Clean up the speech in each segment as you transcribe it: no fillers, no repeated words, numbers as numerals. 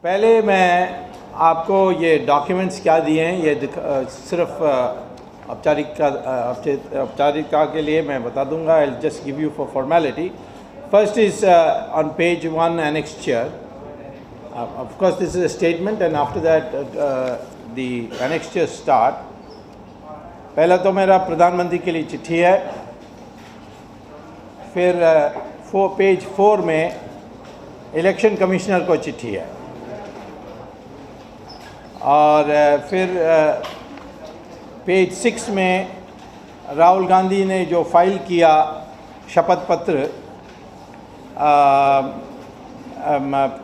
पहले मैं आपको ये डॉक्यूमेंट्स क्या दिए हैं ये सिर्फ औपचारिकता के लिए मैं बता दूंगा. I just give you for formality. First is on page 1 annexure. Of course this is a statement and after that the annexure start. पहला तो मेरा प्रधानमंत्री के लिए चिट्ठी है. फिर पेज 4 में इलेक्शन कमिश्नर को चिट्ठी है. और फिर पेज 6 में राहुल गांधी ने जो फाइल किया शपथ पत्र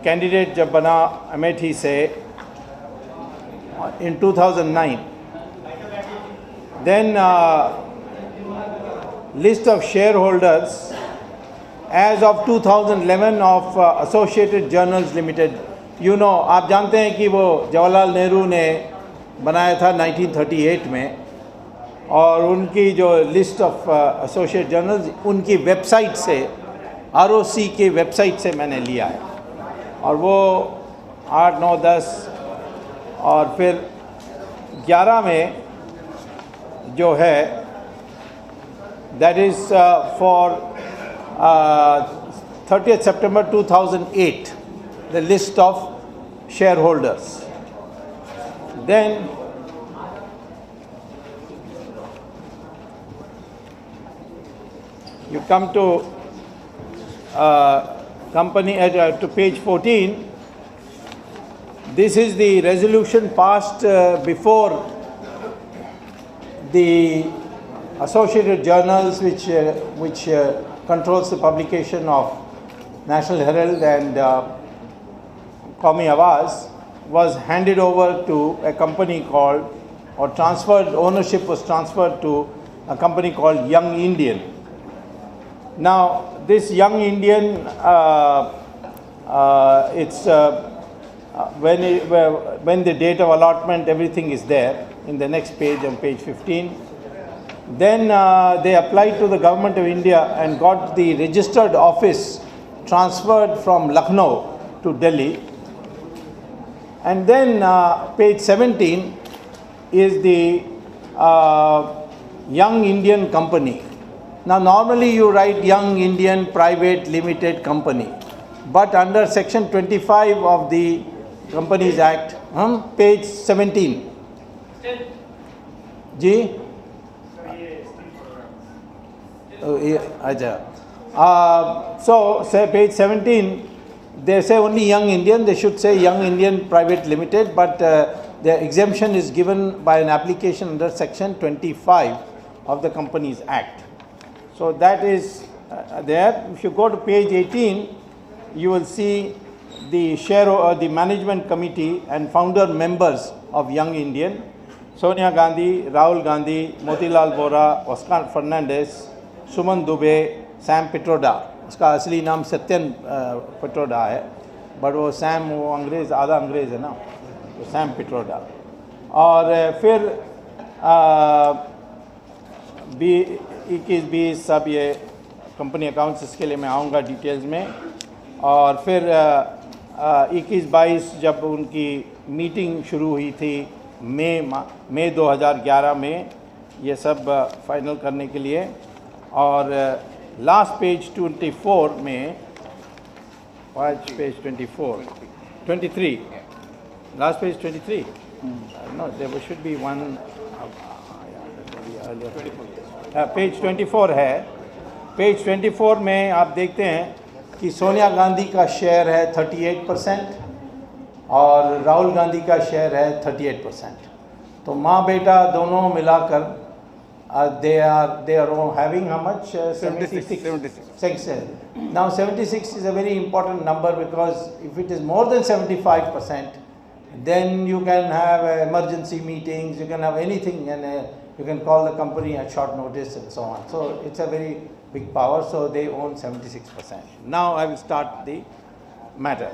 कैंडिडेट जब बना अमेठी से in 2009. Then list of shareholders as of 2011 of Associated Journals Limited. You know, आप जानते हैं कि वो जवाहरलाल नेहरू ने बनाया था 1938 में, और उनकी जो लिस्ट ऑफ एसोसिएट जर्नल्स उनकी वेबसाइट से ROC की वेबसाइट से मैंने लिया है. और वो 8, 9, 10 और फिर 11 में जो है that is for 30th September 2008 the list of shareholders. Then you come to company to page 14. This is the resolution passed before the Associated Journals, which controls the publication of National Herald and Qawmi Awaz, was handed over to a company called, or transferred, ownership was transferred to a company called Young Indian. Now this Young Indian, it's when the date of allotment, everything is there in the next page, on page 15. Then they applied to the government of India and got the registered office transferred from Lucknow to Delhi. And then page 17 is the Young Indian Company. Now normally you write Young Indian Private Limited Company, but under section 25 of the Companies Act, page 17. जी so say page 17, they say only Young Indian, they should say Young Indian Private Limited, but the exemption is given by an application under section 25 of the Companies Act. So that is there. If you go to page 18, you will see the management committee and founder members of Young Indian: Sonia Gandhi, Rahul Gandhi, Motilal Vora, Oscar Fernandez, Suman Dubey, Sam Pitroda. उसका असली नाम सत्यन पिट्रोडा है, but वो Sam, वो अंग्रेज़, आधा अंग्रेज़ है ना, तो सैम पिट्रोडा. और फिर 21-20 सब ये कंपनी अकाउंट्स, इसके लिए मैं आऊँगा डिटेल्स में. और फिर 21-22 जब उनकी मीटिंग शुरू हुई थी मई 2011 में, ये सब फाइनल करने के लिए. और लास्ट पेज 24 में, page 23, last page 23, no there should be one, page 24 है. पेज 24 में आप देखते हैं कि सोनिया गांधी का शेयर है 38% और राहुल गांधी का शेयर है 38%. तो माँ बेटा दोनों मिलाकर they are having how much? 76. Now 76 is a very important number, because if it is more than 75%, then you can have emergency meetings, you can have anything, and you can call the company at short notice and so on. So it's a very big power. So they own 76%. Now I will start the matter.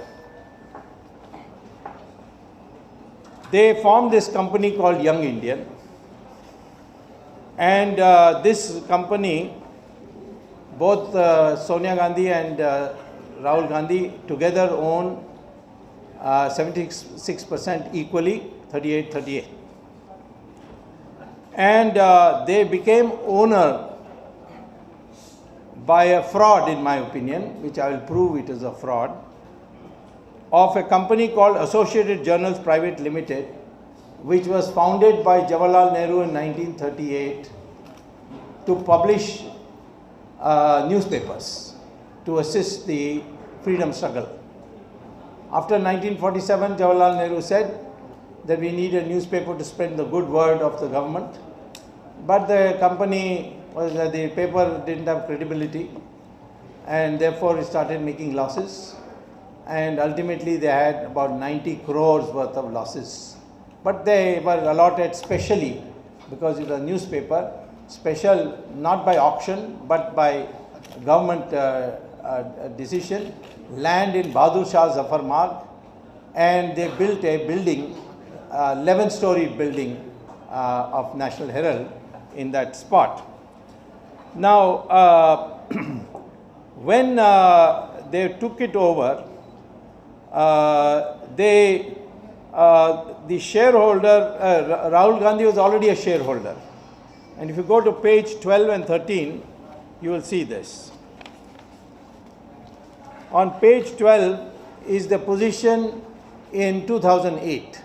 They formed this company called Young Indian. And this company, both Sonia Gandhi and Rahul Gandhi together own 76% equally, 38-38. And they became owner by a fraud, in my opinion, which I will prove it is a fraud, of a company called Associated Journals Private Limited, which was founded by Jawaharlal Nehru in 1938 to publish newspapers to assist the freedom struggle. After 1947, Jawaharlal Nehru said that we need a newspaper to spread the good word of the government, but the company was the paper didn't have credibility, and therefore it started making losses, and ultimately they had about 90 crores worth of losses. But they were allotted specially, because it was a newspaper, special not by auction but by government decision, land in Bahadur Shah Zafar Marg, and they built a building, 11-story building of National Herald in that spot. Now, when they took it over, the shareholder, Rahul Gandhi was already a shareholder. And if you go to page 12 and 13, you will see this. On page 12 is the position in 2008.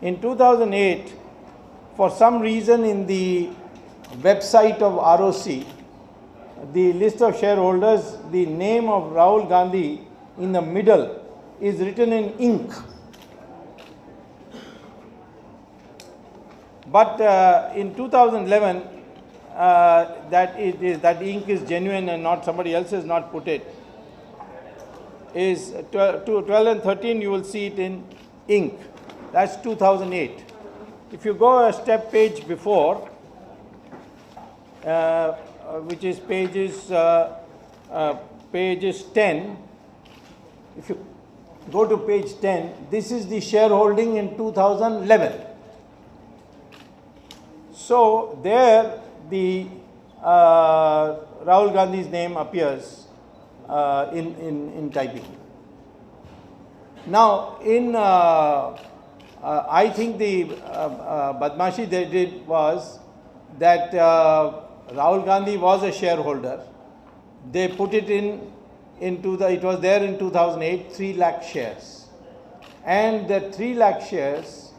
In 2008, for some reason in the website of ROC, the list of shareholders, the name of Rahul Gandhi in the middle is written in ink. But in 2011, that ink is genuine and not somebody else has not put it. Is 12 and 13, you will see it in ink. That's 2008. If you go a step page before, which is pages 10, if you go to page 10, this is the shareholding in 2011. So there the Rahul Gandhi's name appears in typing. Now I think the badmashi they did was that Rahul Gandhi was a shareholder. They put it it was there in 2008, 3 lakh shares. And the 3 lakh shares,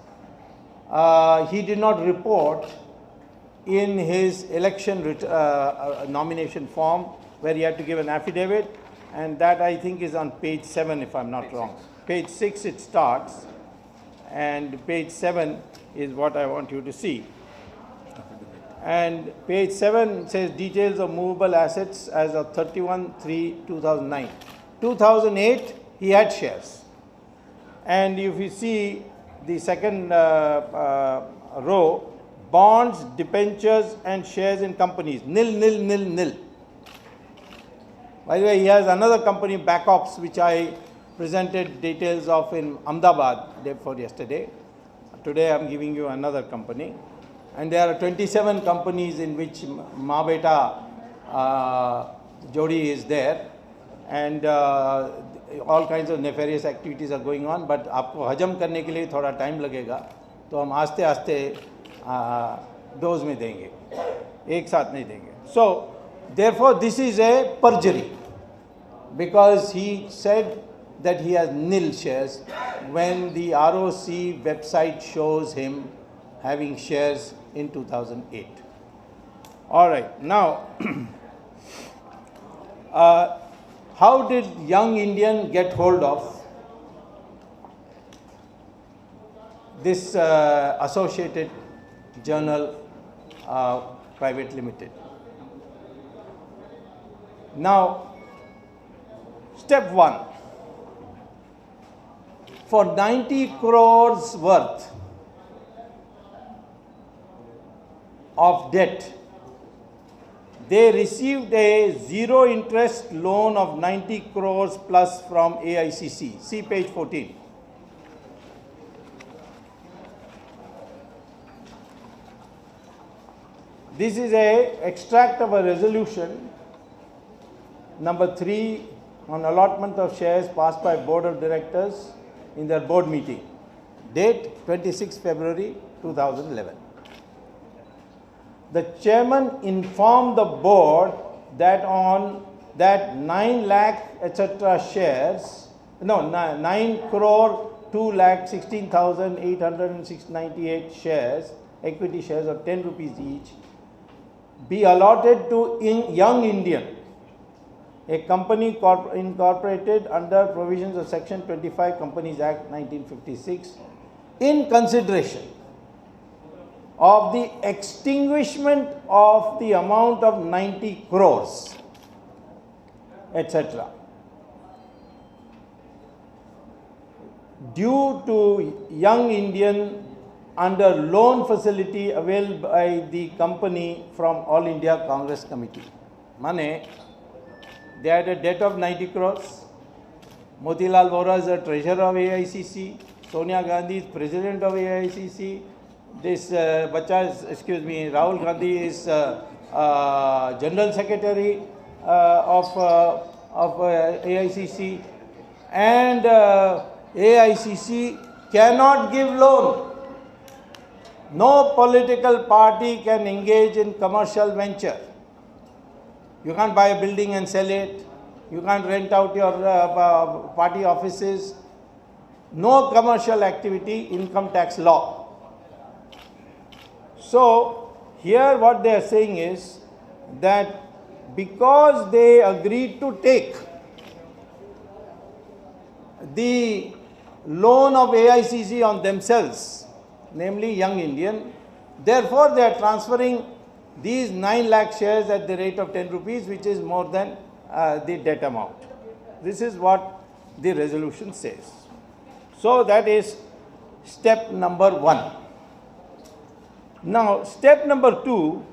he did not report in his election nomination form, where he had to give an affidavit, and that I think is on page 7 if I'm not wrong. Page 6 it starts, and page 7 is what I want you to see. And page 7 says details of movable assets as of 31/3/2009. 2008 he had shares, and if you see the second row, bonds, debentures and shares in companies, nil, nil, nil, nil. By the way, he has another company, Backops, which I presented details of in Ahmedabad day before yesterday. Today I am giving you another company. And there are 27 companies in which Ma Beta Jodi is there, and all kinds of nefarious activities are going on, but आपको हजम करने के लिए थोड़ा time लगेगा, तो हम आस्ते आस्ते डोज में देंगे, एक साथ नहीं देंगे. So therefore this is a perjury, because he said that he has nil shares when the ROC website shows him having shares in 2008. All right, now how did young Indian get hold of this Associated Journal Private Limited? Now, step 1, for 90 crores worth of debt, they received a zero interest loan of 90 crores plus from AICC. See page 14. This is a extract of a resolution number 3 on allotment of shares passed by Board of Directors in their board meeting. Date 26 February 2011. The chairman informed the board that on that 9 lakh etc. shares, 9 crore 2 lakh 16,898 shares, equity shares of 10 rupees each, be allotted to Young Indian, a company incorporated under provisions of Section 25 Companies Act 1956, in consideration of the extinguishment of the amount of 90 crores, etc. due to Young Indian under loan facility availed by the company from All India Congress Committee. Mane, they had a debt of 90 crores. Motilal Vora is the treasurer of AICC. Sonia Gandhi is president of AICC. This Rahul Gandhi is general secretary of AICC, and AICC cannot give loan. No political party can engage in commercial venture. You can't buy a building and sell it. You can't rent out your party offices. No commercial activity, income tax law. So, here what they are saying is that because they agreed to take the loan of AICC on themselves, namely Young Indian, therefore they are transferring these 9 lakh shares at the rate of 10 rupees, which is more than the debt amount. This is what the resolution says. So that is step number 1. Now step number 2,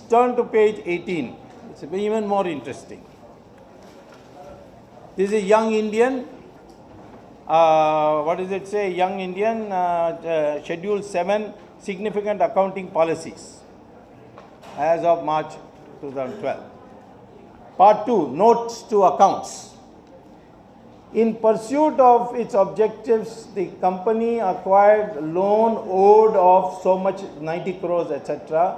turn to page 18. It's even more interesting. This is Young Indian. What does it say? Young Indian Schedule 7 Significant Accounting Policies as of March 2012. Part 2, Notes to Accounts. In pursuit of its objectives, the company acquired loan owed of so much 90 crores, etc.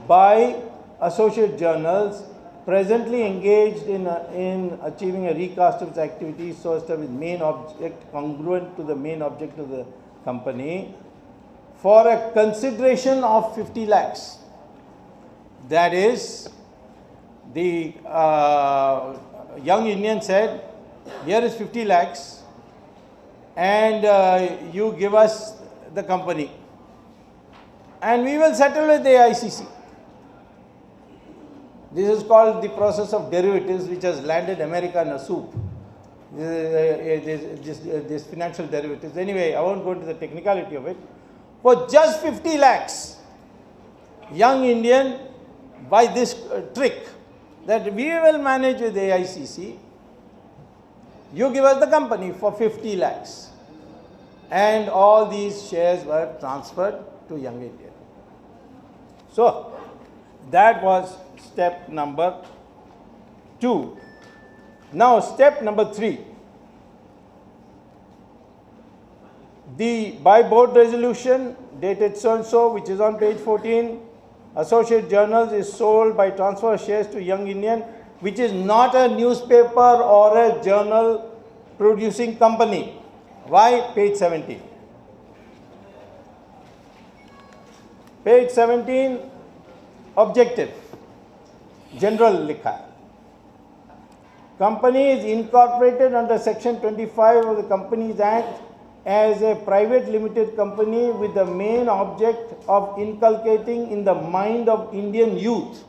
by associate journals, presently engaged in achieving a recast of its activities so as to have its main object congruent to the main object of the company for a consideration of 50 lakhs. That is, the Young Indian said, here is 50 lakhs and you give us the company and we will settle with the AICC. This is called the process of derivatives, which has landed America in a soup. This financial derivatives. Anyway, I won't go into the technicality of it. For just 50 lakhs, Young Indian, by this trick, that we will manage with AICC, you give us the company for 50 lakhs. And all these shares were transferred to Young Indian. So, that was step number 2. Now, step number 3. By board resolution dated so and so, which is on page 14, Associate Journals is sold by transfer of shares to Young Indian, which is not a newspaper or a journal producing company. Why? Page 17. Page 17, objective. General likha. Company is incorporated under Section 25 of the Companies Act as a private limited company with the main object of inculcating in the mind of Indian youth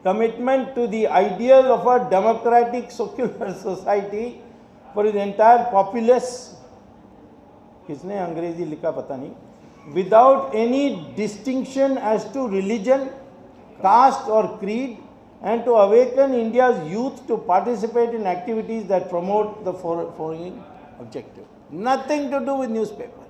commitment to the ideal of a democratic secular society for the entire populace, किसने अंग्रेजी लिखा पता नहीं, without any distinction as to religion, caste or creed, and to awaken India's youth to participate in activities that promote the following objective. Nothing to do with newspaper.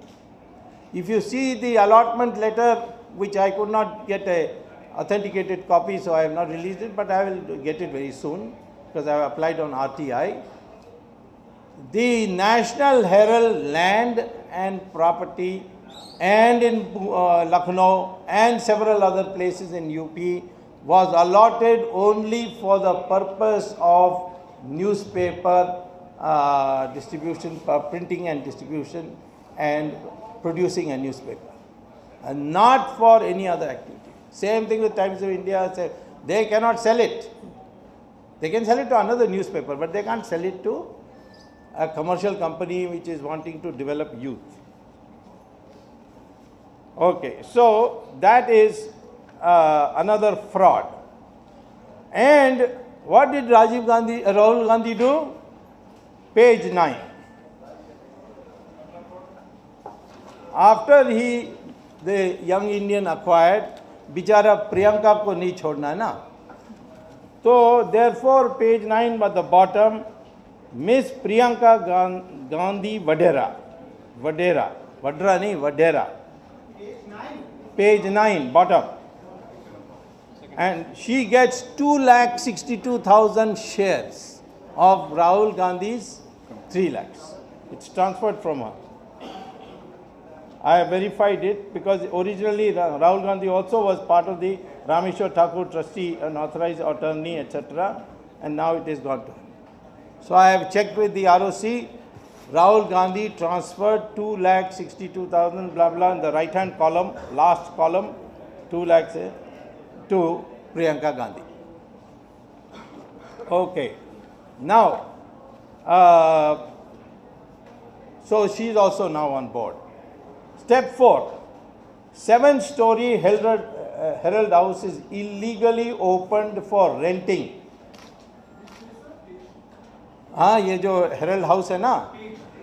If you see the allotment letter, which I could not get a authenticated copy, so I have not released it, but I will get it very soon because I have applied on RTI. The National Herald land and property and in Lucknow and several other places in UP was allotted only for the purpose of newspaper distribution, printing and distribution and producing a newspaper, and not for any other activity. Same thing with Times of India. They cannot sell it. They can sell it to another newspaper, but they can't sell it to a commercial company which is wanting to develop youth. Okay, so that is another fraud. And what did Rahul Gandhi do? Page 9. After the young Indian acquired, बिचारा प्रियंका को नहीं छोड़ना है ना, तो therefore page 9 at the bottom, Miss Priyanka Gandhi Vadera, page 9 bottom, and she gets 2,62,000 shares of Rahul Gandhi's 3 lakhs. It's transferred from her. I have verified it because originally Rahul Gandhi also was part of the Rameshwar Thakur trustee, an authorized attorney, etc. And now it is gone to him. So I have checked with the ROC. Rahul Gandhi transferred 2,62,000 blah blah in the right hand column, last column, 2 lakhs to Priyanka Gandhi. Okay. Now, so she is also now on board. Step 4. 7-story Herald House is illegally opened for renting. हाँ, ये जो Herald House है ना,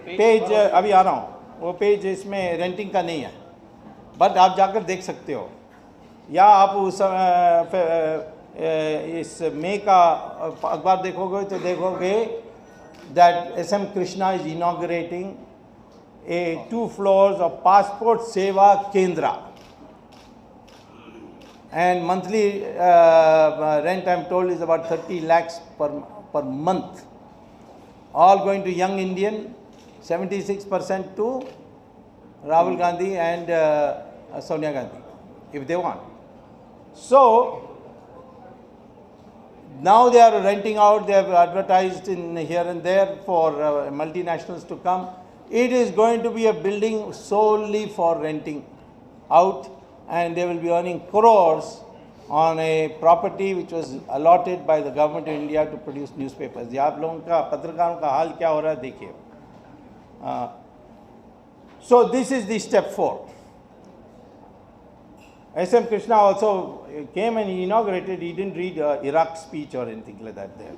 page अभी आ रहा हूँ, वो page इसमें रेंटिंग का नहीं है, बट आप जाकर देख सकते हो, या आप उस इस मई का अखबार देखोगे तो देखोगे that SM Krishna is inaugurating a 2 floors of Passport Seva Kendra, and monthly rent, I am told, is about 30 lakhs per month, all going to young Indian, 76% to Rahul Gandhi and Sonia Gandhi, if they want. So now they are renting out, they have advertised in here and there for multinationals to come. It is going to be a building solely for renting out, and they will be earning crores on a property which was allotted by the government of India to produce newspapers. आप लोगों का पत्रकारों का हाल क्या हो रहा है देखिए. So this is the step 4. SM Krishna also came and he inaugurated. He didn't read Iraq speech or anything like that there.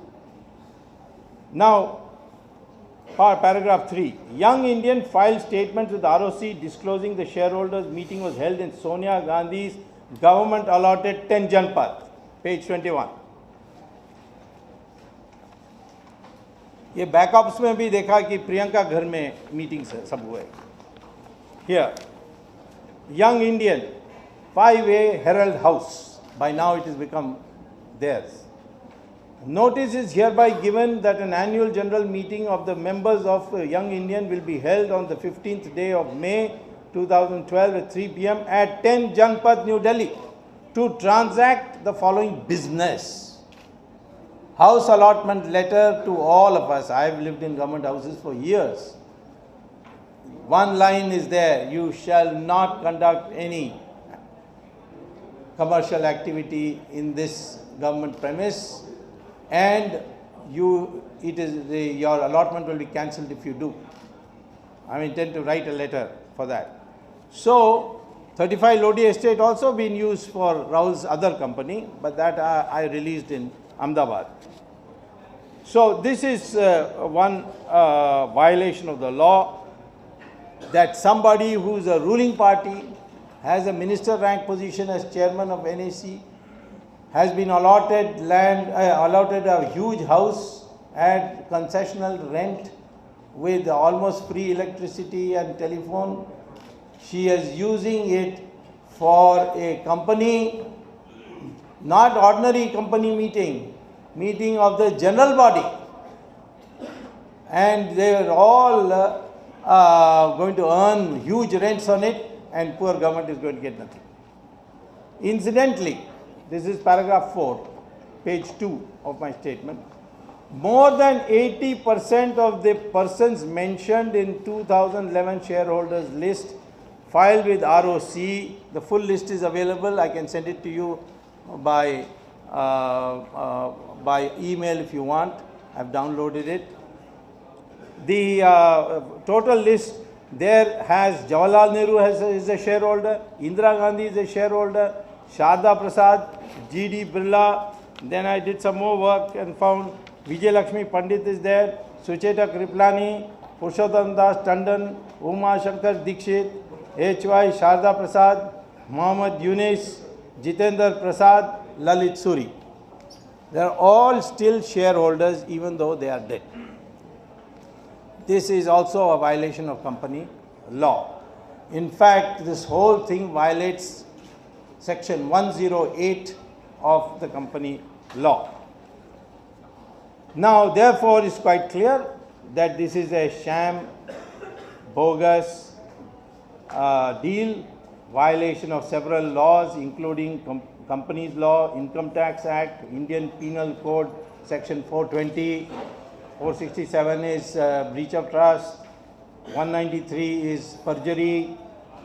Now, paragraph 3. Young Indian filed statement with ROC disclosing the shareholders meeting was held in Sonia Gandhi's government allotted 10 Janpath. Page 21. ये backups में भी देखा कि प्रियंका घर में meetings सब हुए. Here, Young Indian, 5A Herald House. By now it has become theirs. Notice is hereby given that an annual general meeting of the members of Young Indian will be held on the 15th day of May 2012 at 3 p.m. at 10 Janpath, New Delhi, to transact the following business. House allotment letter to all of us. I have lived in government houses for years. One line is there: you shall not conduct any commercial activity in this government premise, and your allotment will be cancelled if you do. I intend to write a letter for that. So 35 Lodi estate also been used for Rahul's other company, but that I released in Ahmedabad. So this is one violation of the law, that somebody who is a ruling party, has a minister rank position as chairman of NAC, has been allotted land, allotted a huge house at concessional rent with almost free electricity and telephone. She is using it for a company not ordinary company meeting, meeting of the general body. And they are all going to earn huge rents on it, and poor government is going to get nothing. Incidentally, this is paragraph 4, page 2 of my statement. More than 80% of the persons mentioned in 2011 shareholders list filed with ROC, the full list is available. I can send it to you by email if you want. I've downloaded it. The total list there has Jawaharlal Nehru is a shareholder, Indira Gandhi is a shareholder, Sharda Prasad, G.D. Birla. Then I did some more work and found Vijay Lakshmi Pandit is there, Sucheta Kriplani, Purushottam Das Tandon, Uma Shankar Dikshit, H.Y. Sharda Prasad, Mohammad Yunus, Jitendra Prasad, Lalit Suri. They are all still shareholders even though they are dead. This is also a violation of company law. In fact, this whole thing violates section 108 of the company law. Now, therefore, it's quite clear that this is a sham, bogus deal, violation of several laws, including Companies Law, Income Tax Act, Indian Penal Code, section 420, 467 is breach of trust, 193 is perjury,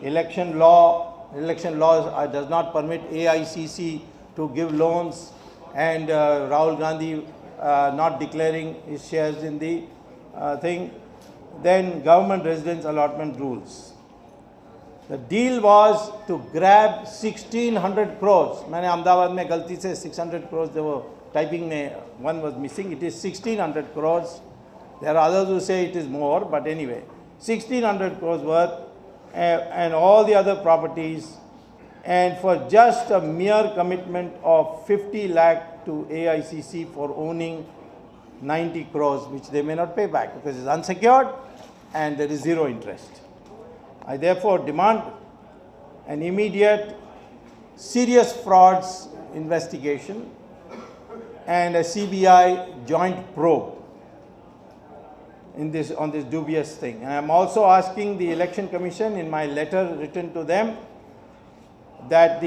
election law does not permit AICC to give loans, and Rahul Gandhi not declaring his shares in the thing. Then government residence allotment rules. The deal was to grab 1600 crores. मैंने अहमदाबाद में गलती से 600 crores they were typing में one was missing. It is 1600 crores. There are others who say it is more, but anyway, 1600 crores worth, and all the other properties, and for just a mere commitment of 50 lakh to AICC for owning 90 crores, which they may not pay back because it's unsecured and there is zero interest. I therefore demand an immediate serious frauds investigation and a CBI joint probe on this dubious thing. And I am also asking the Election Commission in my letter written to them that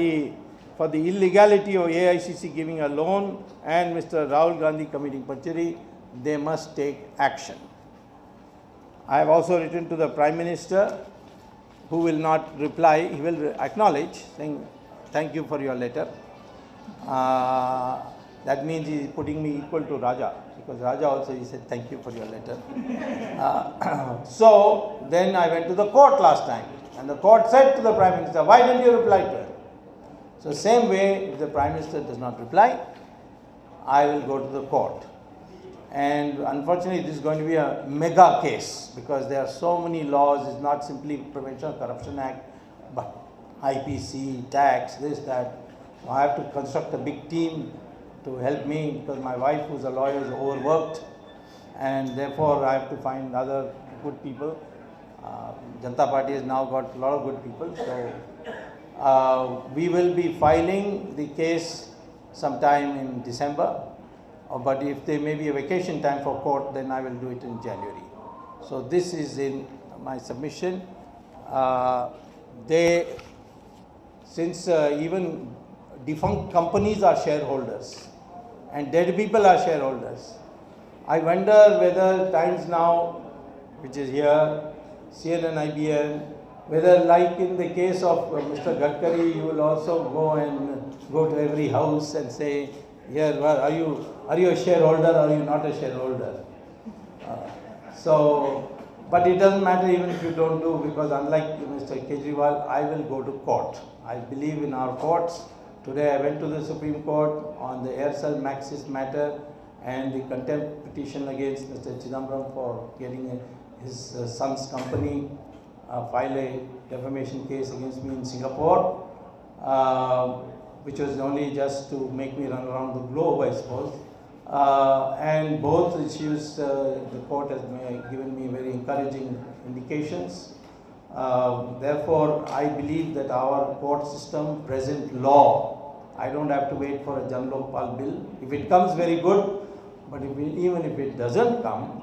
for the illegality of AICC giving a loan and Mr. Rahul Gandhi committing perjury, they must take action. I have also written to the Prime Minister, who will not reply. He will acknowledge, saying, thank you for your letter. That means he is putting me equal to Raja, because Raja also he said, thank you for your letter. So then I went to the court last time, and the court said to the Prime Minister, why didn't you reply to him? So same way, if the Prime Minister does not reply, I will go to the court. And unfortunately, this is going to be a mega case because there are so many laws. It's not simply Prevention of Corruption Act, but IPC, tax, this, that. So I have to construct a big team to help me because my wife, who's a lawyer, is overworked, and therefore I have to find other good people. Janata Party has now got a lot of good people. So we will be filing the case sometime in December. But if there may be a vacation time for court, then I will do it in January. So this is in my submission. Since even defunct companies are shareholders and dead people are shareholders, I wonder whether Times Now, which is here, CNN, IBN, whether like in the case of Mr. Gadkari, you will also go to every house and say, here, are you a shareholder or are you not a shareholder? But it doesn't matter even if you don't do, because unlike Mr. Kejriwal, I will go to court. I believe in our courts. Today I went to the Supreme Court on the Aircel Maxis matter and the contempt petition against Mr. Chidambaram for getting his son's company file a defamation case against me in Singapore. Which was only just to make me run around the globe, I suppose. And both issues, the court has given me very encouraging indications. Therefore, I believe that our court system, present law, I don't have to wait for a Jan Lokpal bill. If it comes, very good. But even if it doesn't come,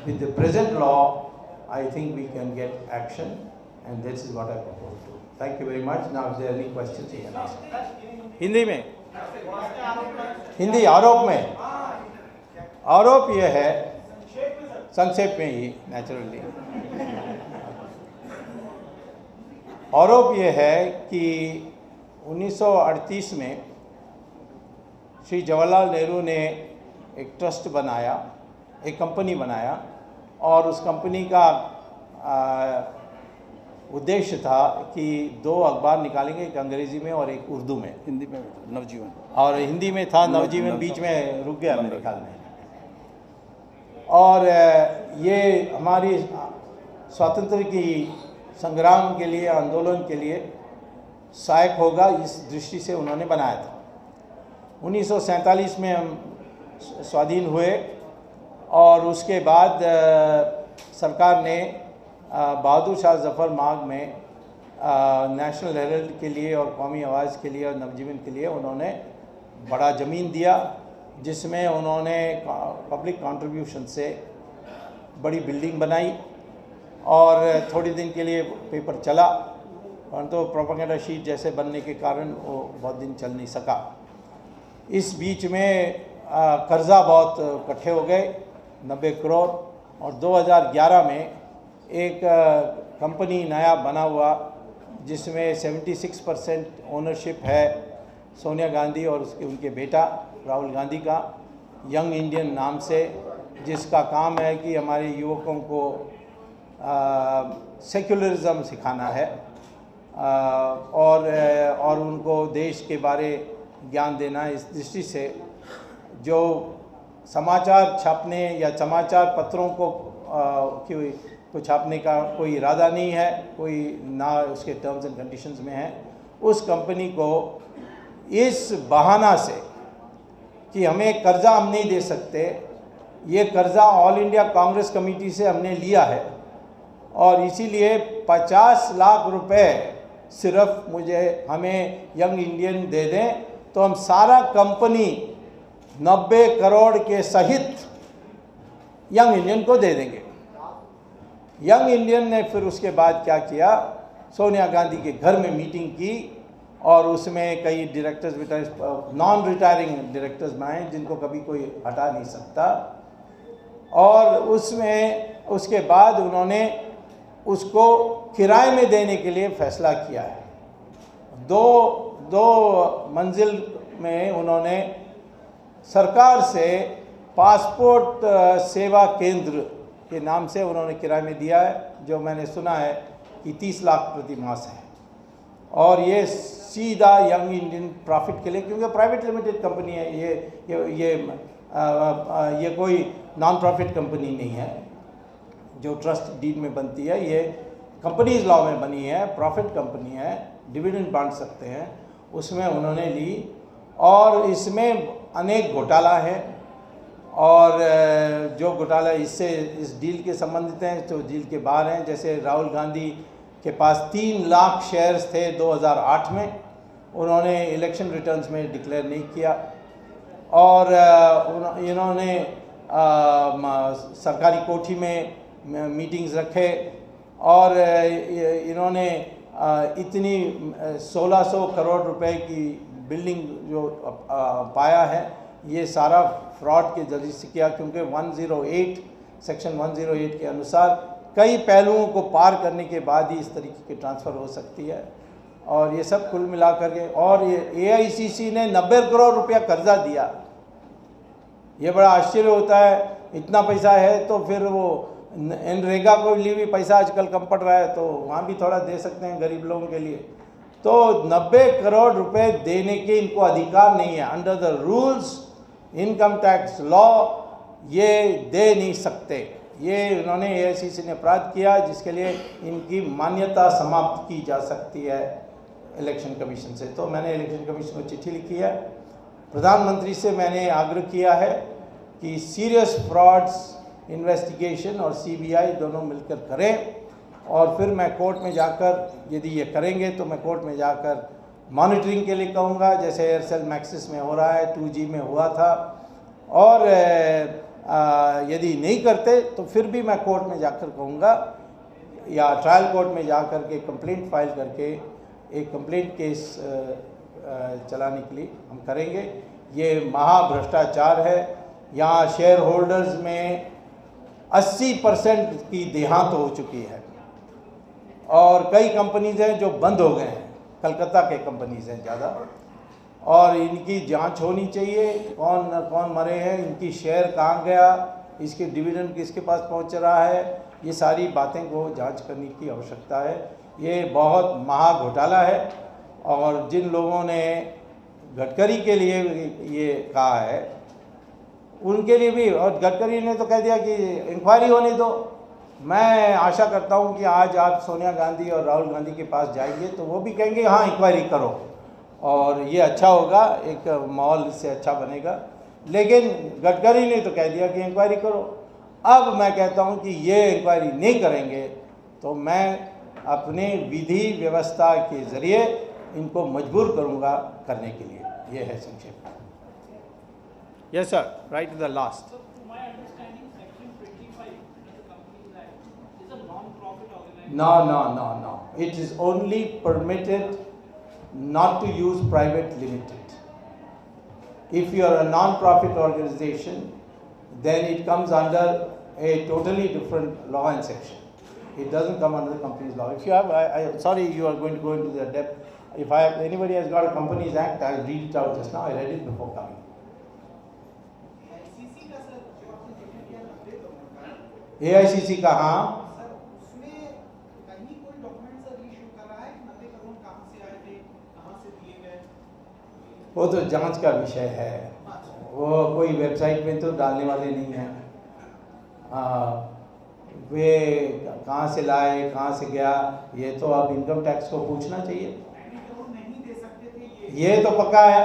with the present law, I think we can get action, and this is what I propose to. Thank you very much. Now, if there are any questions, you can ask. Hindi में, हिंदी आरोप में, आरोप ये है, संक्षेप में ही naturally, आरोप ये है कि 1938 में श्री जवाहरलाल नेहरू ने एक ट्रस्ट बनाया, एक कंपनी बनाया, और उस कंपनी का उद्देश्य था कि 2 अखबार निकालेंगे, एक अंग्रेजी में और एक उर्दू में, हिंदी में नवजीवन, और हिंदी में था नवजीवन, बीच में रुक गया मेरे ख्याल में। और ये हमारी स्वातंत्र की संग्राम के लिए, आंदोलन के लिए सहायक होगा, इस दृष्टि से उन्होंने बनाया था। 1947 में हम स्वाधीन हुए, और उसके बाद सरकार ने बहादुर शाह जफ़र मार्ग में नेशनल हेरल्ड के लिए और कौमी आवाज़ के लिए और नवजीवन के लिए उन्होंने बड़ा ज़मीन दिया, जिसमें उन्होंने पब्लिक कंट्रीब्यूशन से बड़ी बिल्डिंग बनाई, और थोड़ी दिन के लिए पेपर चला, परंतु प्रोपेगेंडा शीट जैसे बनने के कारण वो बहुत दिन चल नहीं सका। इस बीच में कर्जा बहुत इकट्ठे हो गए, 90 करोड़, और 2011 में एक कंपनी नया बना हुआ जिसमें 76% ओनरशिप है सोनिया गांधी और उनके बेटा राहुल गांधी का, यंग इंडियन नाम से, जिसका काम है कि हमारे युवकों को सेक्युलरिज्म सिखाना है, और उनको देश के बारे ज्ञान देना। इस दृष्टि से जो समाचार छापने या समाचार पत्रों को छापने का कोई इरादा नहीं है, कोई ना उसके टर्म्स एंड कंडीशंस में है, उस कंपनी को इस बहाना से कि हमें कर्जा हम नहीं दे सकते, ये कर्जा ऑल इंडिया कांग्रेस कमेटी से हमने लिया है, और इसीलिए 50 लाख रुपए सिर्फ हमें यंग इंडियन दे दें, तो हम सारा कंपनी 90 करोड़ के सहित यंग इंडियन को दे देंगे। यंग इंडियन ने फिर उसके बाद क्या किया, सोनिया गांधी के घर में मीटिंग की, और उसमें कई डायरेक्टर्स, नॉन रिटायरिंग डायरेक्टर्स बनाए जिनको कभी कोई हटा नहीं सकता, और उसमें उसके बाद उन्होंने उसको किराए में देने के लिए फैसला किया है। दो मंजिल में उन्होंने सरकार से पासपोर्ट सेवा केंद्र के नाम से उन्होंने किराए में दिया है, जो मैंने सुना है कि 30 लाख प्रति मास है, और ये सीधा यंग इंडियन प्रॉफिट के लिए, क्योंकि प्राइवेट लिमिटेड कंपनी है, ये कोई नॉन प्रॉफिट कंपनी नहीं है जो ट्रस्ट डीड में बनती है, ये कंपनीज लॉ में बनी है, प्रॉफिट कंपनी है, डिविडेंड बांट सकते हैं, उसमें उन्होंने ली, और इसमें अनेक घोटाला है, और जो घोटाला इस डील के संबंधित हैं तो डील के बाहर हैं। जैसे राहुल गांधी के पास 3 लाख शेयर्स थे 2008 में, उन्होंने इलेक्शन रिटर्न्स में डिक्लेयर नहीं किया, और इन्होंने सरकारी कोठी में मीटिंग्स रखे, और इन्होंने इतनी 1600 करोड़ रुपए की बिल्डिंग जो पाया है, ये सारा फ्रॉड के जरिए से किया, क्योंकि 108 सेक्शन 108 के अनुसार कई पहलुओं को पार करने के बाद ही इस तरीके की ट्रांसफ़र हो सकती है, और ये सब कुल मिला करके, और ये AICC ने 90 करोड़ रुपया कर्जा दिया। ये बड़ा आश्चर्य होता है, इतना पैसा है तो फिर वो नरेगा को लिए भी पैसा आजकल कम पड़ रहा है, तो वहाँ भी थोड़ा दे सकते हैं गरीब लोगों के लिए। तो 90 करोड़ रुपए देने के इनको अधिकार नहीं है, under the rules income tax law ये दे नहीं सकते। ये इन्होंने AICC ने अपराध किया, जिसके लिए इनकी मान्यता समाप्त की जा सकती है इलेक्शन कमीशन से। तो मैंने इलेक्शन कमीशन को चिट्ठी लिखी है, प्रधानमंत्री से मैंने आग्रह किया है कि सीरियस फ्रॉड्स इन्वेस्टिगेशन और CBI दोनों मिलकर करें, और फिर मैं कोर्ट में जाकर, यदि ये करेंगे तो मैं कोर्ट में जाकर मॉनिटरिंग के लिए कहूँगा, जैसे एयरसेल मैक्सिस में हो रहा है, 2G में हुआ था, और यदि नहीं करते तो फिर भी मैं कोर्ट में जाकर कहूँगा या ट्रायल कोर्ट में जाकर के कंप्लेंट फाइल करके एक कंप्लेंट केस चलाने के लिए हम करेंगे। ये महाभ्रष्टाचार है। यहाँ शेयर होल्डर्स में 80% की देहांत हो चुकी है और कई कंपनीज हैं जो बंद हो गए हैं, कलकत्ता के कंपनीज हैं ज़्यादा, और इनकी जांच होनी चाहिए। कौन कौन मरे हैं, इनकी शेयर कहाँ गया, इसके डिविडेंड किसके पास पहुँच रहा है, ये सारी बातें को जांच करने की आवश्यकता है। ये बहुत महा घोटाला है और जिन लोगों ने गडकरी के लिए ये कहा है उनके लिए भी, और गडकरी ने तो कह दिया कि इंक्वायरी होने दो। मैं आशा करता हूँ कि आज आप सोनिया गांधी और राहुल गांधी के पास जाएंगे तो वो भी कहेंगे हाँ इंक्वायरी करो, और ये अच्छा होगा, एक माहौल इससे अच्छा बनेगा। लेकिन गडकरी ने तो कह दिया कि इंक्वायरी करो। अब मैं कहता हूँ कि ये इंक्वायरी नहीं करेंगे तो मैं अपने विधि व्यवस्था के ज़रिए इनको मजबूर करूँगा करने के लिए। ये है संक्षेप। Yes sir, right to the last. No. It is only permitted not to use private limited. If you are a non-profit organization, then it comes under a totally different law and section. It doesn't come under the Companies Law. If you have, I'm sorry, you are going to go into the depth. If anybody has got a Companies Act, I'll read it out just now. I read it before coming. AICC का हाँ, वो तो जांच का विषय है, वो कोई वेबसाइट में तो डालने वाले नहीं हैं। वे कहाँ से लाए, कहाँ से गया, ये तो अब इनकम टैक्स को पूछना चाहिए। ये तो पक्का है,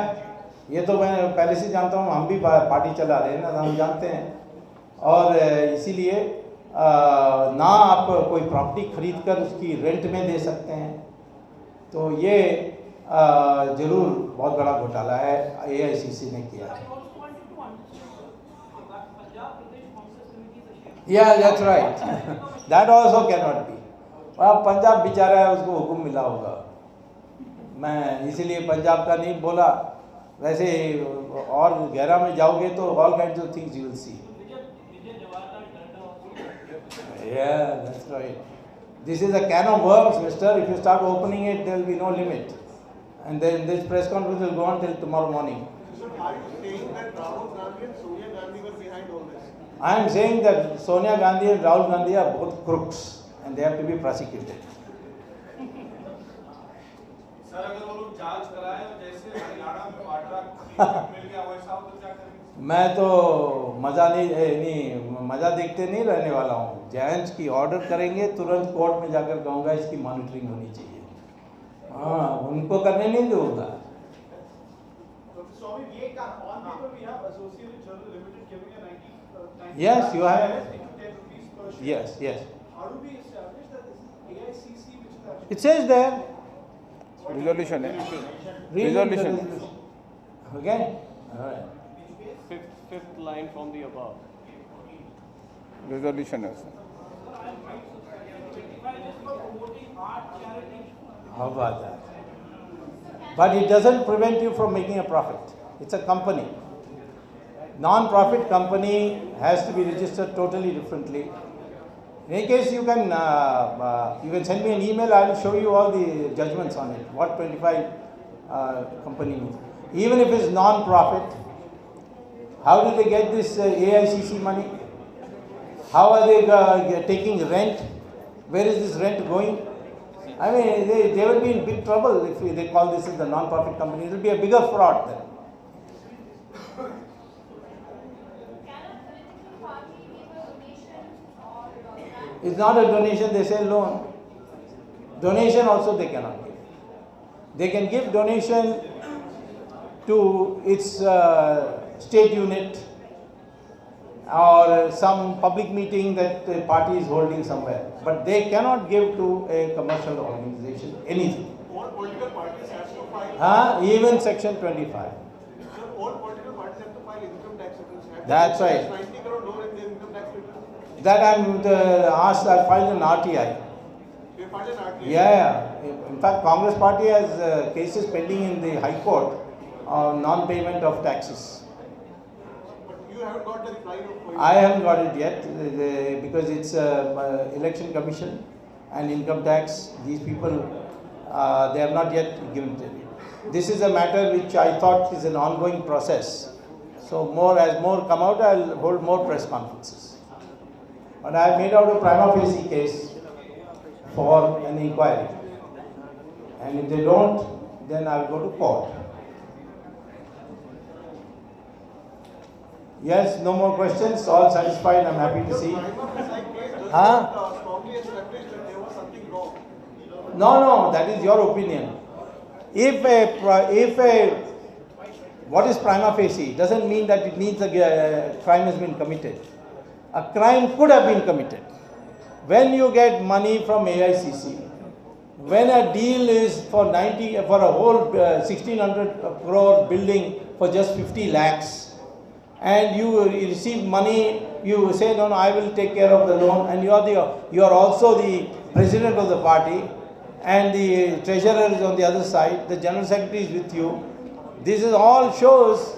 ये तो मैं पहले से जानता हूँ, हम भी पार्टी चला रहे हैं ना, हम जानते हैं। और इसीलिए ना आप कोई प्रॉपर्टी खरीद कर उसकी रेंट में दे सकते हैं, तो ये जरूर बहुत बड़ा घोटाला है, AICC ने किया है। Yeah, that's right. That also cannot be. अब पंजाब बेचारा है, उसको हुक्म मिला होगा। मैं इसीलिए पंजाब का नहीं बोला, वैसे और गहरा में जाओगे तो all kinds of things you will see. Yeah, that's right. This is a can of worms, mister. If you start opening it, there will be no limit. And then this press conference will go on till tomorrow morning. So are you saying that Rahul Gandhi and Sonia Gandhi were behind all this? I am saying that Sonia Gandhi and Rahul Gandhi are both crooks and they have to be prosecuted. Sir अगर वो लोग जांच कराएं और जैसे हरियाणा में वाड्रा मिल गया वैसा हो तो क्या करेंगे? मैं तो मजा देखते नहीं रहने वाला हूँ। जांच की ऑर्डर करेंगे, तुरंत कोर्ट में जाकर कहूँगा इसकी मॉनिटरिंग होनी चाहिए। हाँ, उनको करने नहीं दूंगा। Yes, you have. Yes. How do we establish that this is AICC which is It says there. Resolution है. Read the Resolution. Okay. All right. Fifth line from the above. Resolution है. How about that? But it doesn't prevent you from making a profit. It's a company. Non-profit company has to be registered totally differently. In any case, you can send me an email. I will show you all the judgments on it. What 25 company means. Even if it's non-profit, how do they get this AICC money? How are they taking rent? Where is this rent going? I mean, they will be in big trouble if they call this as a non-profit company. It will be a bigger fraud then. It's not a donation, they say loan. Donation also they cannot give. They can give donation to its state unit or some public meeting that the party is holding somewhere. But they cannot give to a commercial organization anything. What political parties have to Even section 25. All political parties have to file income tax returns. That's right. 90 crore lower in their income tax returns. That I'm asked, I filed an RTI. They filed an RTI. Yeah. In fact, Congress party has cases pending in the High Court on non-payment of taxes. But you haven't got the reply of. I haven't got it yet because it's election commission and income tax. These people, they have not yet given it. This is a matter which I thought is an ongoing process. So as more come out, I'll hold more press conferences. But I have made out a prima facie case for an inquiry. And if they don't, then I'll go to court. Yes, no more questions, all satisfied, I'm happy to see. Strongly established that there was something wrong. No, that is your opinion. What is prima facie doesn't mean that it means a crime has been committed. A crime could have been committed. When you get money from AICC, when a deal is for a whole 1600 crore building for just 50 lakhs, and you receive money, you say, no, I will take care of the loan, and you are also the president of the party, and the treasurer is on the other side, the general secretary is with you. This is all shows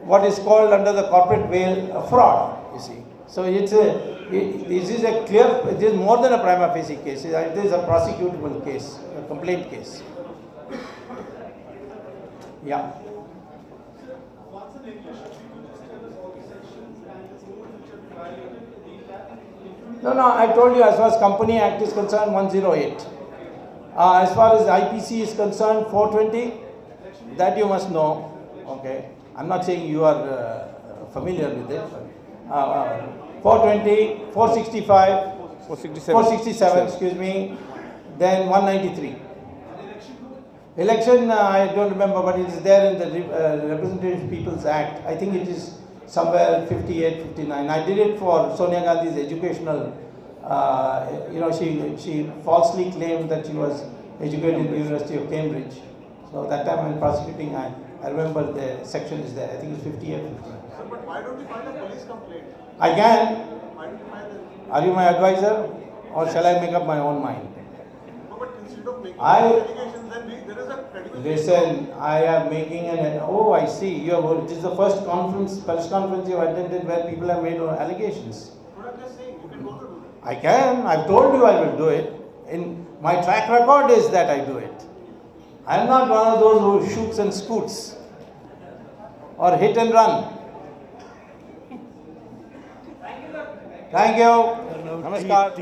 what is called under the corporate veil a fraud, you see. So this is a clear, it is more than a prima facie case, it is a prosecutable case, a complaint case. Yeah. No, I told you as far as Company Act is concerned, 108. As far as IPC is concerned, 420, that you must know. Okay, I'm not saying you are familiar with it. 420, 465, 467, excuse me, then 193. Election, I don't remember, but it is there in the Representative People's Act. I think it is somewhere 58, 59. I did it for Sonia Gandhi's educational, she falsely claimed that she was educated in the University of Cambridge. So that time when prosecuting, I remember the section is there. I think it's 58, 59. Sir, but why don't you file a police complaint? I can. Why don't you file the... Are you my advisor, or shall I make up my own mind? No, but instead of making allegations, then there is a credible... Listen, I am making I see. This is the first press conference you have attended where people have made allegations. But I'm just saying, you can go to do that. I can. I've told you I will do it. In my track record is that I do it. I am not one of those who shoots and scoots or hit and run. Thank you. Namaskar.